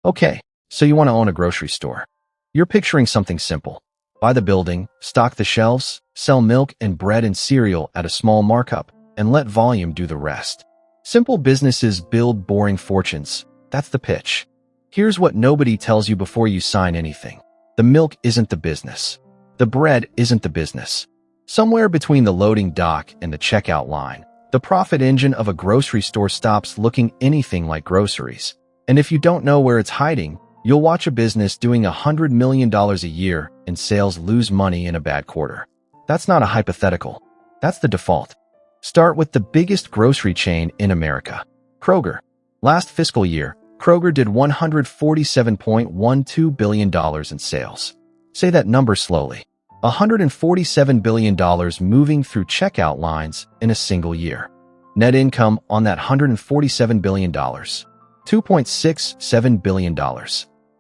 Okay, so you want to own a grocery store. You're picturing something simple. Buy the building, stock the shelves, sell milk and bread and cereal at a small markup, and let volume do the rest. Simple businesses build boring fortunes. That's the pitch. Here's what nobody tells you before you sign anything. The milk isn't the business. The bread isn't the business. Somewhere between the loading dock and the checkout line, the profit engine of a grocery store stops looking anything like groceries. And if you don't know where it's hiding, you'll watch a business doing $100 million a year in sales lose money in a bad quarter. That's not a hypothetical. That's the default. Start with the biggest grocery chain in America, Kroger. Last fiscal year, Kroger did $147.12 billion in sales. Say that number slowly. $147 billion moving through checkout lines in a single year. Net income on that $147 billion. $2.67 billion.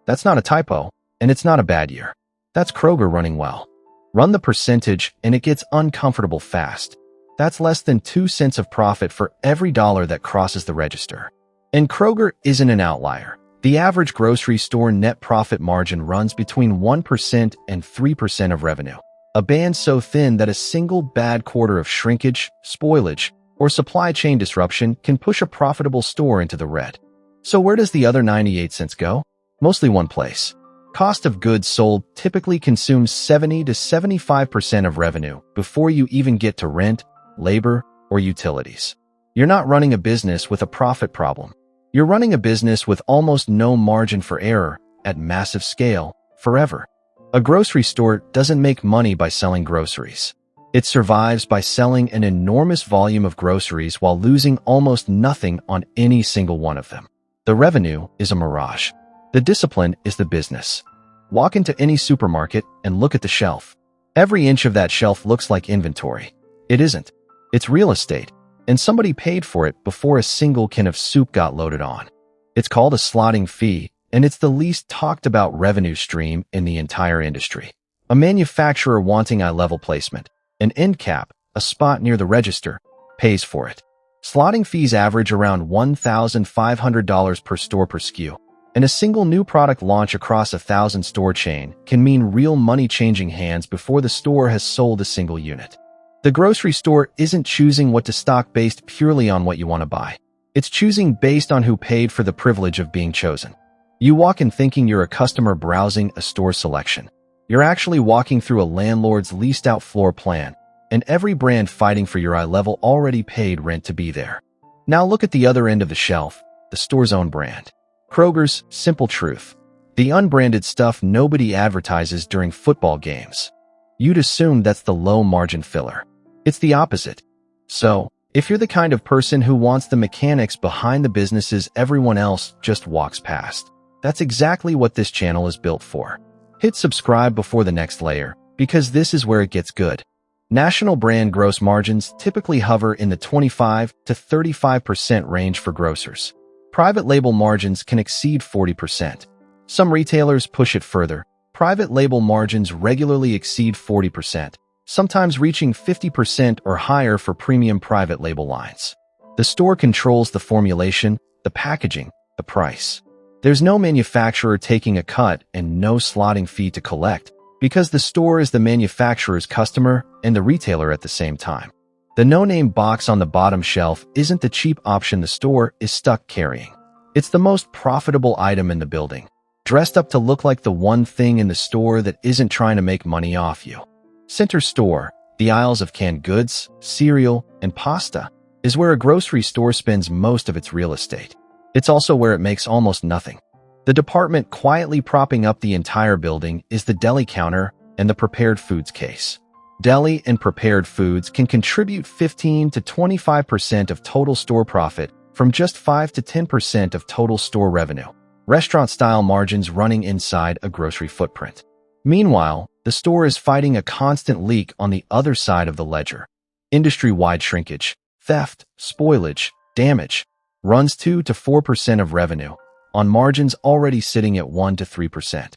That's not a typo, and it's not a bad year. That's Kroger running well. Run the percentage, and it gets uncomfortable fast. That's less than 2 cents of profit for every dollar that crosses the register. And Kroger isn't an outlier. The average grocery store net profit margin runs between 1% and 3% of revenue, a band so thin that a single bad quarter of shrinkage, spoilage, or supply chain disruption can push a profitable store into the red. So where does the other 98 cents go? Mostly one place. Cost of goods sold typically consumes 70 to 75% of revenue before you even get to rent, labor, or utilities. You're not running a business with a profit problem. You're running a business with almost no margin for error, at massive scale, forever. A grocery store doesn't make money by selling groceries. It survives by selling an enormous volume of groceries while losing almost nothing on any single one of them. The revenue is a mirage. The discipline is the business. Walk into any supermarket and look at the shelf. Every inch of that shelf looks like inventory. It isn't. It's real estate. And somebody paid for it before a single can of soup got loaded on. It's called a slotting fee, and it's the least talked about revenue stream in the entire industry. A manufacturer wanting eye-level placement, an end cap, a spot near the register, pays for it. Slotting fees average around $1,500 per store per SKU, and a single new product launch across a 1,000-store chain can mean real money changing hands before the store has sold a single unit. The grocery store isn't choosing what to stock based purely on what you want to buy. It's choosing based on who paid for the privilege of being chosen. You walk in thinking you're a customer browsing a store selection. You're actually walking through a landlord's leased-out floor plan, and every brand fighting for your eye level already paid rent to be there. Now look at the other end of the shelf, the store's own brand. Kroger's Simple Truth. The unbranded stuff nobody advertises during football games. You'd assume that's the low-margin filler. It's the opposite. So, if you're the kind of person who wants the mechanics behind the businesses everyone else just walks past, that's exactly what this channel is built for. Hit subscribe before the next layer, because this is where it gets good. National brand gross margins typically hover in the 25 to 35% range for grocers. Private label margins can exceed 40%. Some retailers push it further. Private label margins regularly exceed 40%. Sometimes reaching 50% or higher for premium private label lines. The store controls the formulation, the packaging, the price. There's no manufacturer taking a cut and no slotting fee to collect, because the store is the manufacturer's customer and the retailer at the same time. The no-name box on the bottom shelf isn't the cheap option the store is stuck carrying. It's the most profitable item in the building, dressed up to look like the one thing in the store that isn't trying to make money off you. Center store, the aisles of canned goods, cereal, and pasta, is where a grocery store spends most of its real estate. It's also where it makes almost nothing. The department quietly propping up the entire building is the deli counter and the prepared foods case. Deli and prepared foods can contribute 15 to 25% of total store profit from just 5 to 10% of total store revenue. Restaurant-style margins running inside a grocery footprint. Meanwhile, the store is fighting a constant leak on the other side of the ledger. Industry-wide shrinkage, theft, spoilage, damage, runs 2 to 4% of revenue, on margins already sitting at 1 to 3%.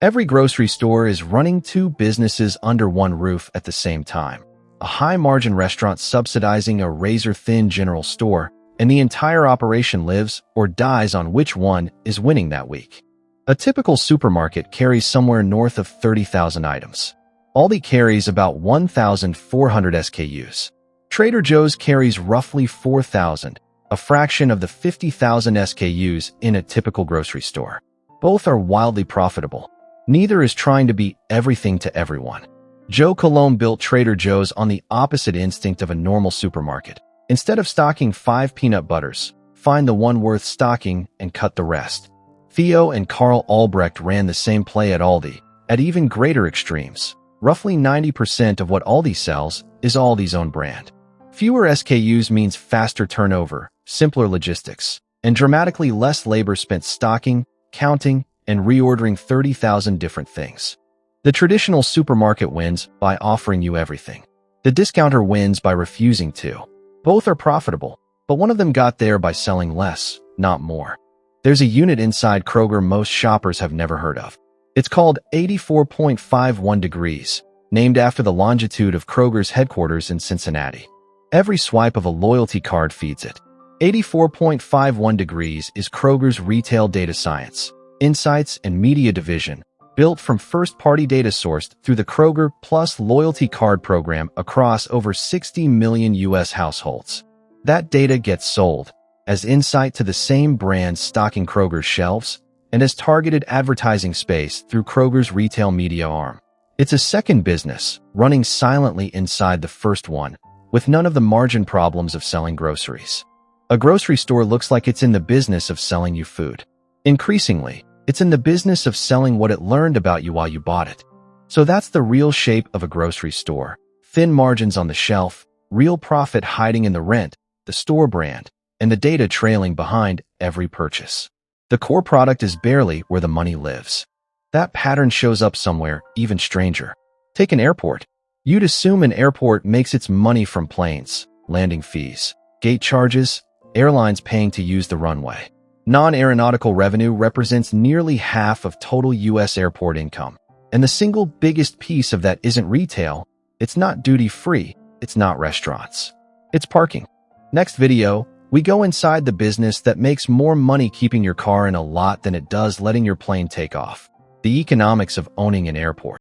Every grocery store is running two businesses under one roof at the same time. A high-margin restaurant subsidizing a razor-thin general store, and the entire operation lives or dies on which one is winning that week. A typical supermarket carries somewhere north of 30,000 items. Aldi carries about 1,400 SKUs. Trader Joe's carries roughly 4,000, a fraction of the 50,000 SKUs in a typical grocery store. Both are wildly profitable. Neither is trying to be everything to everyone. Joe Colomb built Trader Joe's on the opposite instinct of a normal supermarket. Instead of stocking 5 peanut butters, find the one worth stocking and cut the rest. Theo and Carl Albrecht ran the same play at Aldi, at even greater extremes. Roughly 90% of what Aldi sells is Aldi's own brand. Fewer SKUs means faster turnover, simpler logistics, and dramatically less labor spent stocking, counting, and reordering 30,000 different things. The traditional supermarket wins by offering you everything. The discounter wins by refusing to. Both are profitable, but one of them got there by selling less, not more. There's a unit inside Kroger most shoppers have never heard of. It's called 84.51 degrees, named after the longitude of Kroger's headquarters in Cincinnati. Every swipe of a loyalty card feeds it. 84.51 degrees is Kroger's retail data science, insights, and media division, built from first-party data sourced through the Kroger Plus loyalty card program across over 60 million U.S. households. That data gets sold as insight to the same brands stocking Kroger's shelves and as targeted advertising space through Kroger's retail media arm. It's a second business, running silently inside the first one, with none of the margin problems of selling groceries. A grocery store looks like it's in the business of selling you food. Increasingly, it's in the business of selling what it learned about you while you bought it. So that's the real shape of a grocery store. Thin margins on the shelf, real profit hiding in the rent, the store brand, and the data trailing behind every purchase. The core product is barely where the money lives. That pattern shows up somewhere even stranger. Take an airport. You'd assume an airport makes its money from planes, landing fees, gate charges, airlines paying to use the runway. Non-aeronautical revenue represents nearly half of total U.S. airport income. And the single biggest piece of that isn't retail, it's not duty-free, it's not restaurants. It's parking. Next video, we go inside the business that makes more money keeping your car in a lot than it does letting your plane take off. The economics of owning an airport.